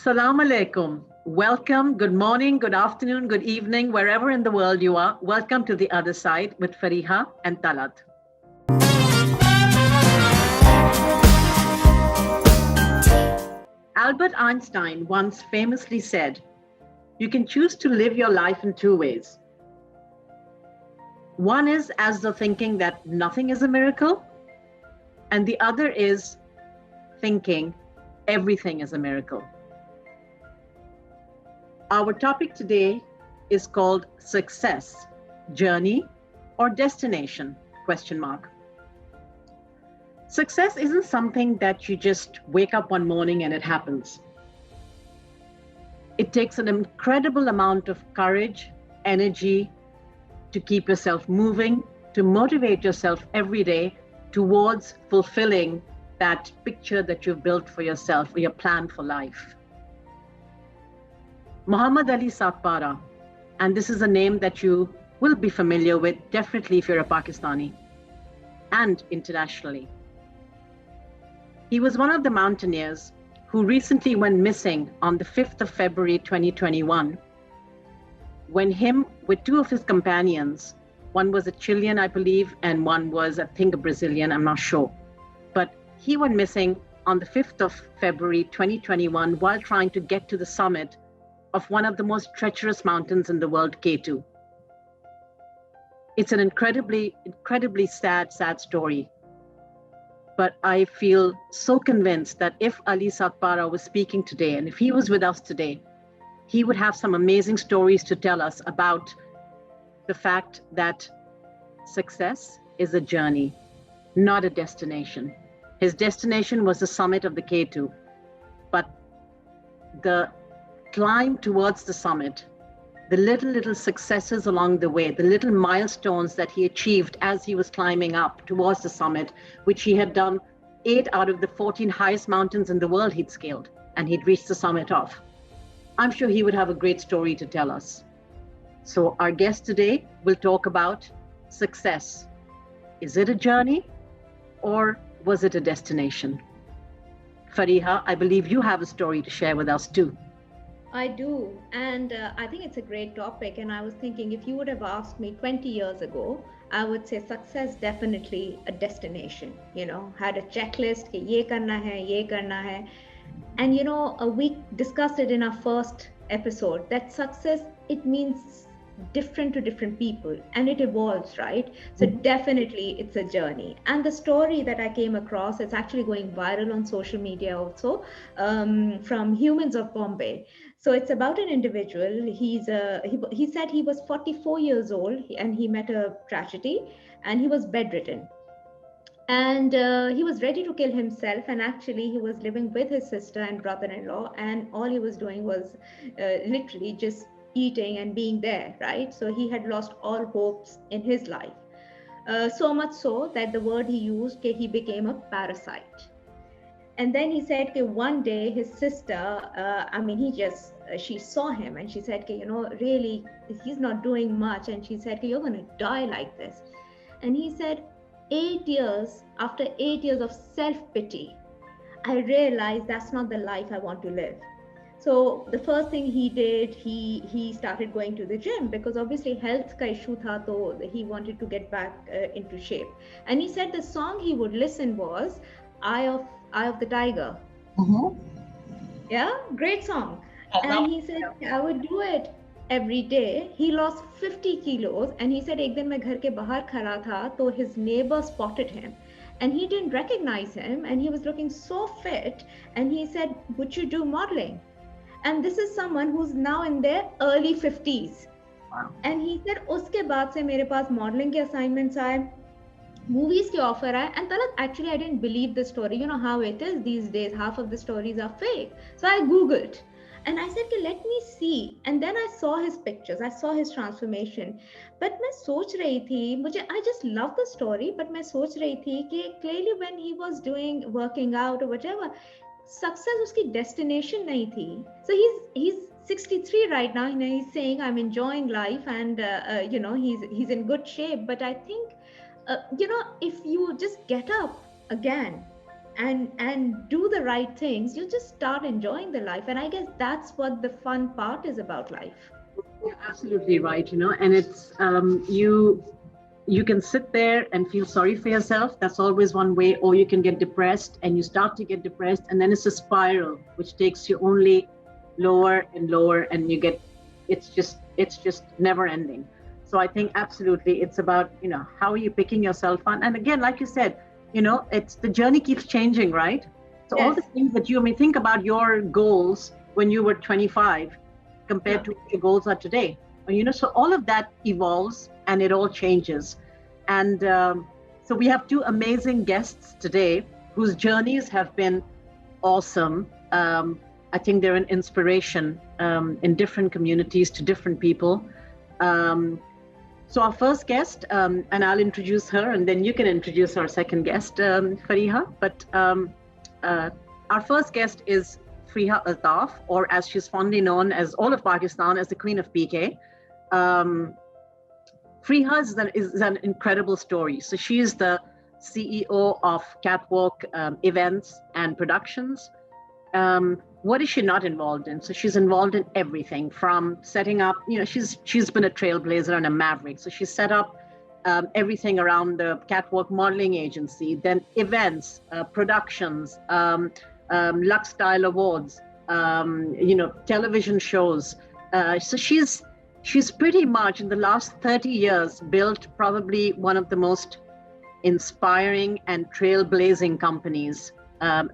Salam alaikum. Welcome, good morning, good afternoon, good evening, wherever in the world you are. Welcome to The Other Side with Fariha and Talat. Albert Einstein once famously said, "You can choose to live your life in two ways. One is as the thinking that nothing is a miracle, and the other is thinking everything is a miracle." Our topic today is called success, journey, or destination, question mark. Success isn't something that you just wake up one morning and it happens. It takes an incredible amount of courage, energy to keep yourself moving, to motivate yourself every day towards fulfilling that picture that you've built for yourself or your plan for life. Muhammad Ali Satpara, and this is a name that you will be familiar with, definitely if you're a Pakistani, and internationally. He was one of the mountaineers who recently went missing on the 5th of February 2021, when him with two of his companions, one was a Chilean, I believe, and one was, I think, a Brazilian, I'm not sure. But he went missing on the 5th of February 2021 while trying to get to the summit of one of the most treacherous mountains in the world, K2. It's an incredibly sad story. But I feel so convinced that if Ali Satpara was speaking today, and if he was with us today, he would have some amazing stories to tell us about the fact that success is a journey, not a destination. His destination was the summit of the K2, but the climb towards the summit, the little successes along the way, the little milestones that he achieved as he was climbing up towards the summit, which he had done 8 out of the 14 highest mountains in the world he'd scaled, and he'd reached the summit of. I'm sure he would have a great story to tell us. So our guest today will talk about success. Is it a journey or was it a destination? Fariha, I believe you have a story to share with us too. I do. And I think it's a great topic. And I was thinking if you would have asked me 20 years ago, I would say success definitely a destination, had a checklist, कि ये करना है, ये करना है. And, we discussed it in our first episode that success, it means different to different people and it evolves, right? So definitely it's a journey. And the story that I came across, it's actually going viral on social media also, from Humans of Bombay. So it's about an individual. He said he was 44 years old and he met a tragedy and he was bedridden. And he was ready to kill himself. And actually he was living with his sister and brother-in-law. And all he was doing was literally just eating and being there, right? So he had lost all hopes in his life. So much so that the word he used, he became a parasite. And then he said, one day his sister, she saw him and she said, really, he's not doing much. And she said, you're going to die like this. And he said, after 8 years of self-pity, I realized that's not the life I want to live. So the first thing he did, he started going to the gym because obviously health ka issue tha, so he wanted to get back into shape. And he said the song he would listen was Eye of the Tiger. Mm-hmm. Yeah, great song. And he said, I would do it every day. He lost 50 kilos and he said, ek din main ghar ke bahar khada tha, so his neighbor spotted him. And he didn't recognize him and he was looking so fit. And he said, would you do modeling? And this is someone who's now in their early 50s. Wow. And he said, uske baad se mere paas modeling ke assignments aaye, movies ke offer aaye. And Talat, actually I didn't believe the story. You know how it is these days, half of the stories are fake. So I Googled and I said, let me see. And then I saw his pictures, I saw his transformation. But मैं सोच रही थी, I just love the story, but मैं सोच रही थी कि clearly when he was working out or whatever, success uski destination nahi thi. So he's 63 right now. He's saying I'm enjoying life and he's in good shape. But I think if you just get up again and do the right things, you just start enjoying the life. And I guess that's what the fun part is about life. You're absolutely right, and it's you can sit there and feel sorry for yourself. That's always one way. Or you can get depressed, and you start to get depressed, and then it's a spiral which takes you only lower and lower, and it's just never ending. So I think absolutely it's about, how are you picking yourself on. And again, like you said, it's the journey keeps changing, right? So all the Yes. things that you may think about your goals when you were 25 compared Yeah. to what your goals are today. So all of that evolves and it all changes. And so we have two amazing guests today whose journeys have been awesome. I think they're an inspiration in different communities to different people. So our first guest, and I'll introduce her, and then you can introduce our second guest, Fariha. But our first guest is Fariha Altaf, or as she's fondly known as all of Pakistan as the Queen of PK. Fariha is an incredible story. So she is the CEO of Catwalk Events and Productions. What is she not involved in? So she's involved in everything from setting up, she's been a trailblazer and a maverick. So she set up everything around the Catwalk modeling agency, then events, productions, Lux Style Awards, television shows. So she's pretty much in the last 30 years built probably one of the most inspiring and trailblazing companies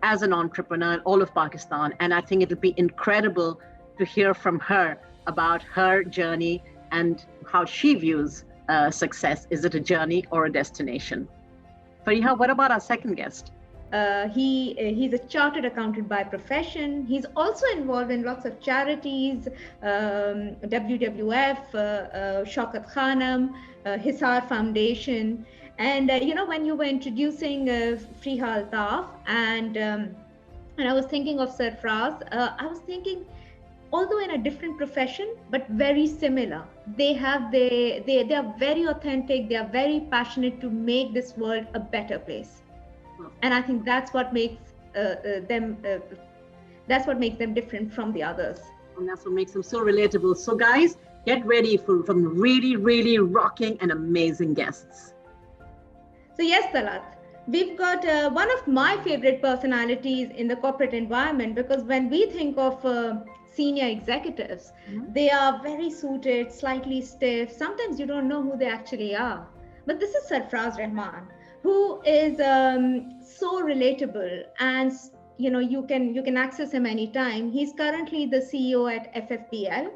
as an entrepreneur in all of Pakistan. And I think it'll be incredible to hear from her about her journey and how she views success. Is it a journey or a destination? Fariha, what about our second guest? He's a chartered accountant by profession. He's also involved in lots of charities, WWF, Shaukat Khanam, Hisar Foundation. And when you were introducing Fariha Altaf, and I was thinking of Sarfraz, I was thinking, although in a different profession, but very similar. They are very authentic. They are very passionate to make this world a better place. And I think that's what makes them different from the others. And that's what makes them so relatable. So guys, get ready for some really, really rocking and amazing guests. So yes, Talat, we've got one of my favorite personalities in the corporate environment, because when we think of senior executives, they are very suited, slightly stiff. Sometimes you don't know who they actually are. But this is Sarfraz Rahman, who is so relatable, and you can access him anytime. He's currently the CEO at FFPL.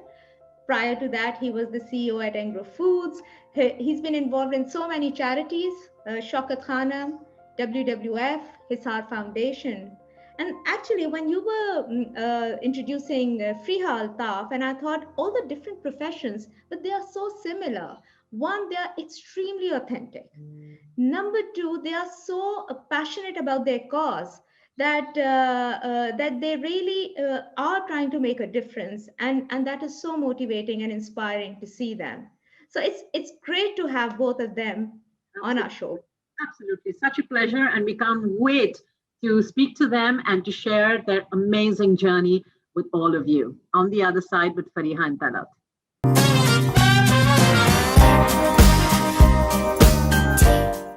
Prior to that, he was the CEO at Engro Foods. He's been involved in so many charities, Shaukat Khanam, WWF, Hisar Foundation. And actually, when you were introducing Fariha Altaf, and I thought all the different professions, but they are so similar. One, they are extremely authentic. Number two, they are so passionate about their cause that they really are trying to make a difference, and that is so motivating and inspiring to see them. So it's great to have both of them on our show. Absolutely, such a pleasure, and we can't wait to speak to them and to share their amazing journey with all of you. On the other side with Fariha and Talat.